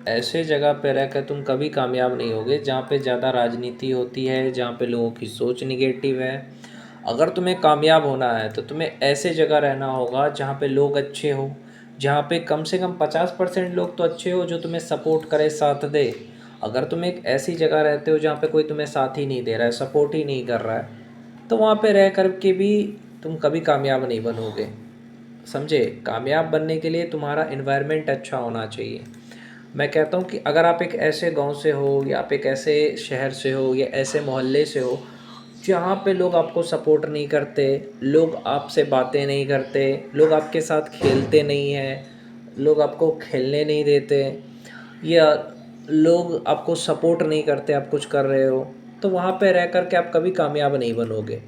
ऐसे जगह पे रहकर तुम कभी कामयाब नहीं होगे जहाँ पे ज़्यादा राजनीति होती है, जहाँ पे लोगों की सोच निगेटिव है। अगर तुम्हें कामयाब होना है तो तुम्हें ऐसे जगह रहना होगा जहाँ पे लोग अच्छे हो, जहाँ पे कम से कम 50% लोग तो अच्छे हो जो तुम्हें सपोर्ट करे, साथ दे। अगर तुम एक ऐसी जगह रहते हो जहाँ पे कोई तुम्हें साथ ही नहीं दे रहा है, सपोर्ट ही नहीं कर रहा है, तो वहाँ पे रह कर के भी तुम कभी कामयाब नहीं बनोगे। समझे? कामयाब बनने के लिए तुम्हारा इन्वायरमेंट अच्छा होना चाहिए। मैं कहता हूँ कि अगर आप एक ऐसे गांव से हो या आप एक ऐसे शहर से हो या ऐसे मोहल्ले से हो जहाँ पे लोग आपको सपोर्ट नहीं करते, लोग आपसे बातें नहीं करते, लोग आपके साथ खेलते नहीं हैं, लोग आपको खेलने नहीं देते, या लोग आपको सपोर्ट नहीं करते आप कुछ कर रहे हो, तो वहाँ पे रह कर के आप कभी कामयाब नहीं बनोगे।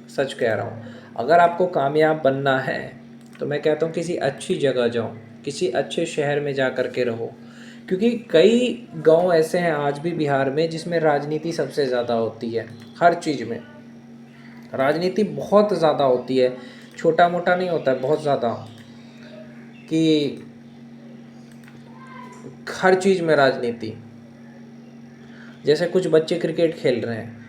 सच कह रहा हूँ। अगर आपको कामयाब बनना है तो मैं कहता हूँ किसी अच्छी जगह जाओ, किसी अच्छे शहर में जा कर के रहो। क्योंकि कई गांव ऐसे हैं आज भी बिहार में जिसमें राजनीति सबसे ज़्यादा होती है। हर चीज़ में राजनीति बहुत ज़्यादा होती है, छोटा मोटा नहीं होता है, बहुत ज़्यादा। कि हर चीज़ में राजनीति। जैसे कुछ बच्चे क्रिकेट खेल रहे हैं,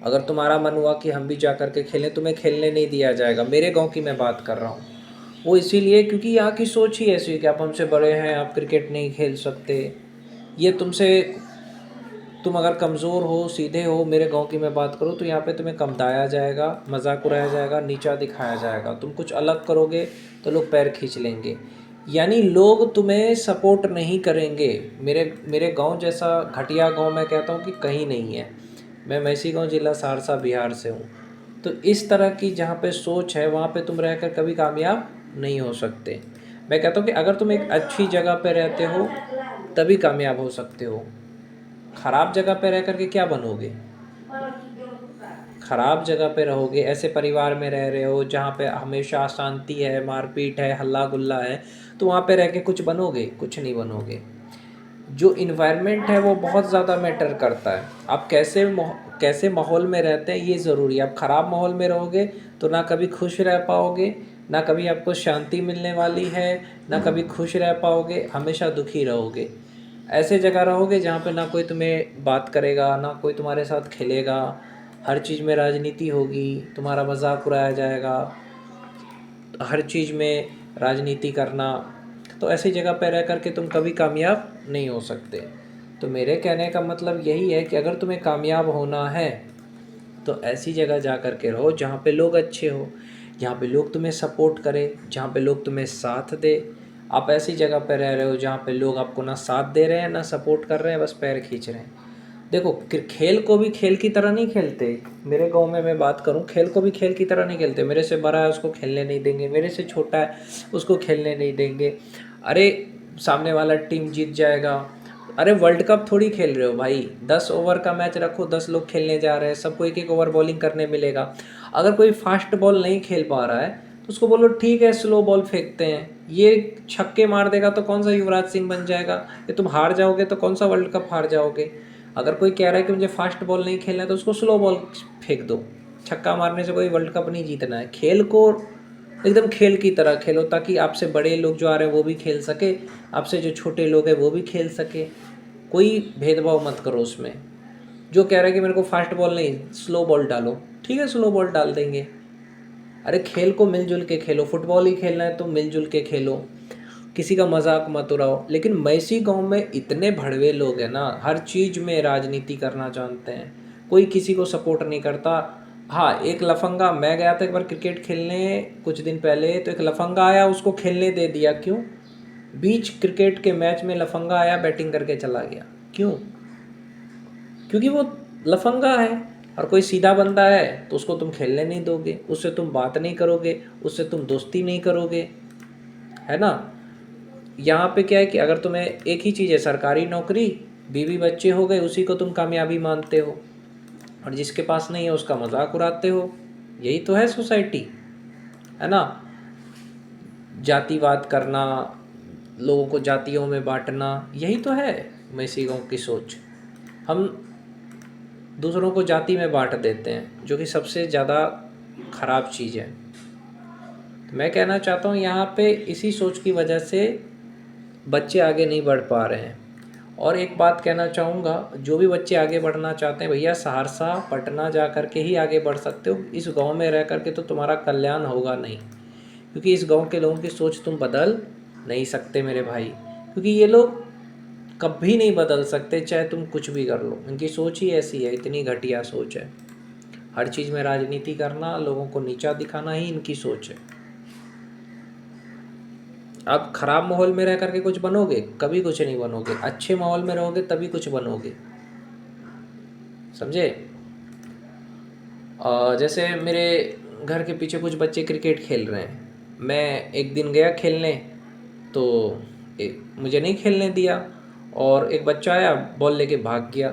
अगर तुम्हारा मन हुआ कि हम भी जा कर के खेलें, तुम्हें खेलने नहीं दिया जाएगा। मेरे गांव की मैं बात कर रहा हूँ। वो इसीलिए क्योंकि यहाँ की सोच ही ऐसी है कि आप हमसे बड़े हैं, आप क्रिकेट नहीं खेल सकते। ये तुमसे, तुम अगर कमज़ोर हो, सीधे हो, मेरे गांव की मैं बात करूँ तो यहाँ पे तुम्हें कमदाया जाएगा, मजाक उड़ाया जाएगा, नीचा दिखाया जाएगा। तुम कुछ अलग करोगे तो लोग पैर खींच लेंगे, यानी लोग तुम्हें सपोर्ट नहीं करेंगे। मेरे मेरे गांव जैसा घटिया गांव मैं कहता हूँ कि कहीं नहीं है। मैं मैसी गांव, जिला सहरसा, बिहार से हूँ। तो इस तरह की जहाँ पे सोच है वहाँ पे तुम रहकर कभी कामयाब नहीं हो सकते। मैं कहता हूँ कि अगर तुम एक अच्छी जगह पे रहते हो तभी कामयाब हो सकते हो। खराब जगह पे रह करके क्या बनोगे? खराब जगह पे रहोगे, ऐसे परिवार में रह रहे हो जहाँ पे हमेशा अशांति है, मारपीट है, हल्ला गुल्ला है, तो वहाँ पे रह के कुछ बनोगे? कुछ नहीं बनोगे। जो इन्वायरमेंट है वो बहुत ज़्यादा मैटर करता है। आप कैसे माहौल में रहते हैं ये ज़रूरी है। आप ख़राब माहौल में रहोगे तो ना कभी खुश रह पाओगे, ना कभी आपको शांति मिलने वाली है, ना कभी खुश रह पाओगे, हमेशा दुखी रहोगे। ऐसे जगह रहोगे जहाँ पे ना कोई तुम्हें बात करेगा, ना कोई तुम्हारे साथ खेलेगा, हर चीज़ में राजनीति होगी, तुम्हारा मजाक उड़ाया जाएगा, हर चीज़ में राजनीति करना। तो ऐसी जगह पर रह कर के तुम कभी कामयाब नहीं हो सकते। तो मेरे कहने का मतलब यही है कि अगर तुम्हें कामयाब होना है तो ऐसी जगह जा कर के रहो जहाँ पे लोग अच्छे हो, जहाँ पे लोग तुम्हें सपोर्ट करें, जहाँ पे लोग तुम्हें साथ दे। आप ऐसी जगह पर रह रहे हो जहाँ पे लोग आपको ना साथ दे रहे हैं, ना सपोर्ट कर रहे हैं, बस पैर खींच रहे हैं। देखो, खेल को भी खेल की तरह नहीं खेलते। मेरे गांव में मैं बात करूं, खेल को भी खेल की तरह नहीं खेलते। मेरे से बड़ा है उसको खेलने नहीं देंगे, मेरे से छोटा है उसको खेलने नहीं देंगे। अरे, सामने वाला टीम जीत जाएगा। अरे, वर्ल्ड कप थोड़ी खेल रहे हो भाई। 10 ओवर का मैच रखो, 10 लोग खेलने जा रहे हैं, सबको एक एक ओवर बॉलिंग करने मिलेगा। अगर कोई फास्ट बॉल नहीं खेल पा रहा है तो उसको बोलो ठीक है, स्लो बॉल फेंकते हैं। ये छक्के मार देगा तो कौन सा युवराज सिंह बन जाएगा? ये तुम हार जाओगे तो कौन सा वर्ल्ड कप हार जाओगे? अगर कोई कह रहा है कि मुझे फास्ट बॉल नहीं खेलना है तो उसको स्लो बॉल फेंक दो। छक्का मारने से कोई वर्ल्ड कप नहीं जीतना है। खेल को एकदम खेल की तरह खेलो ताकि आपसे बड़े लोग जो आ रहे हैं वो भी खेल सके, आपसे जो छोटे लोग हैं वो भी खेल सके। कोई भेदभाव मत करो उसमें। जो कह रहा है कि मेरे को फास्ट बॉल नहीं, स्लो बॉल डालो, ठीक है, स्लो बॉल डाल देंगे। अरे, खेल को मिलजुल के खेलो। फुटबॉल ही खेलना है तो मिलजुल के खेलो, किसी का मजाक मत उड़ाओ। लेकिन मैसी गांव में इतने भड़वे लोग हैं ना, हर चीज़ में राजनीति करना जानते हैं, कोई किसी को सपोर्ट नहीं करता। हाँ, एक लफंगा, मैं गया था एक बार क्रिकेट खेलने कुछ दिन पहले, तो एक लफंगा आया, उसको खेलने दे दिया। क्यों? बीच क्रिकेट के मैच में लफंगा आया, बैटिंग करके चला गया। क्यों? क्योंकि वो लफंगा है। और कोई सीधा बंदा है तो उसको तुम खेलने नहीं दोगे, उससे तुम बात नहीं करोगे, उससे तुम दोस्ती नहीं करोगे, है ना? यहाँ पे क्या है कि अगर तुम्हें एक ही चीज़ है, सरकारी नौकरी, बीवी बच्चे हो गए, उसी को तुम कामयाबी मानते हो, और जिसके पास नहीं है उसका मजाक उड़ाते हो। यही तो है सोसाइटी, है ना? जातिवाद करना, लोगों को जातियों में बांटना, यही तो है मैसी गांव की सोच। हम दूसरों को जाति में बांट देते हैं, जो कि सबसे ज़्यादा ख़राब चीज़ है। तो मैं कहना चाहता हूँ यहाँ पे इसी सोच की वजह से बच्चे आगे नहीं बढ़ पा रहे हैं। और एक बात कहना चाहूँगा, जो भी बच्चे आगे बढ़ना चाहते हैं भैया, सहरसा पटना जा कर के ही आगे बढ़ सकते हो। इस गांव में रह कर के तो तुम्हारा कल्याण होगा नहीं, क्योंकि इस गांव के लोगों की सोच तुम बदल नहीं सकते मेरे भाई, क्योंकि ये लोग कभी नहीं बदल सकते, चाहे तुम कुछ भी कर लो। इनकी सोच ही ऐसी है, इतनी घटिया सोच है। हर चीज़ में राजनीति करना, लोगों को नीचा दिखाना ही इनकी सोच है। आप खराब माहौल में रह करके कुछ बनोगे? कभी कुछ नहीं बनोगे। अच्छे माहौल में रहोगे तभी कुछ बनोगे, समझे? जैसे मेरे घर के पीछे कुछ बच्चे क्रिकेट खेल रहे हैं, मैं एक दिन गया खेलने, तो मुझे नहीं खेलने दिया, और एक बच्चा आया बॉल लेके भाग गया।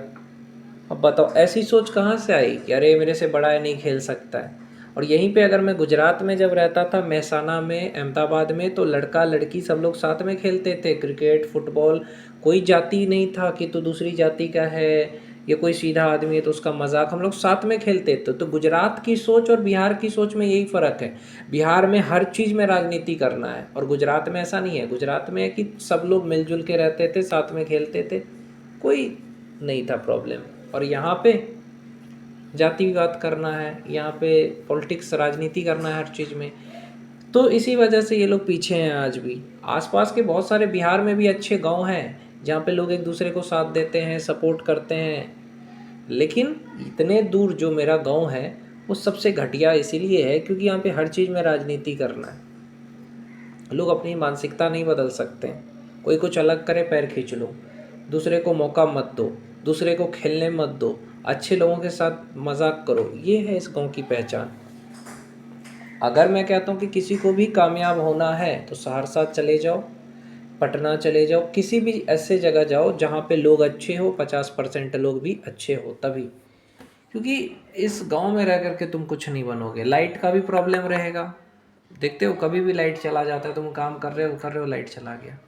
अब बताओ ऐसी सोच कहाँ से आई कि अरे मेरे से बड़ा है, नहीं खेल सकता है। और यहीं पे अगर मैं गुजरात में जब रहता था, महसाना में, अहमदाबाद में, तो लड़का लड़की सब लोग साथ में खेलते थे क्रिकेट फुटबॉल। कोई जाति नहीं था कि तो दूसरी जाति का है, या कोई सीधा आदमी है तो उसका मजाक, हम लोग साथ में खेलते थे। तो गुजरात की सोच और बिहार की सोच में यही फ़र्क है। बिहार में हर चीज़ में राजनीति करना है, और गुजरात में ऐसा नहीं है। गुजरात में है कि सब लोग मिलजुल के रहते थे, साथ में खेलते थे, कोई नहीं था प्रॉब्लम। और यहाँ पे जातिवाद करना है, यहाँ पे पॉलिटिक्स राजनीति करना है हर चीज़ में। तो इसी वजह से ये लोग पीछे हैं आज भी। आसपास के बहुत सारे बिहार में भी अच्छे गांव हैं जहाँ पे लोग एक दूसरे को साथ देते हैं, सपोर्ट करते हैं। लेकिन इतने दूर जो मेरा गांव है वो सबसे घटिया इसीलिए है क्योंकि यहाँ पे हर चीज़ में राजनीति करना है। लोग अपनी मानसिकता नहीं बदल सकते। कोई कुछ अलग करे, पैर खींच लो। दूसरे को मौका मत दो, दूसरे को खेलने मत दो, अच्छे लोगों के साथ मजाक करो। ये है इस गांव की पहचान। अगर मैं कहता हूँ कि किसी को भी कामयाब होना है तो सहरसा चले जाओ, पटना चले जाओ, किसी भी ऐसे जगह जाओ जहाँ पे लोग अच्छे हो, 50% लोग भी अच्छे हो, तभी। क्योंकि इस गांव में रह करके तुम कुछ नहीं बनोगे। लाइट का भी प्रॉब्लम रहेगा, देखते हो कभी भी लाइट चला जाता है, तुम काम कर रहे हो लाइट चला गया।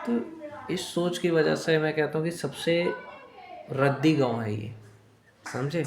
तो इस सोच की वजह से मैं कहता हूँ कि सबसे रद्दी गांव है ये, समझे?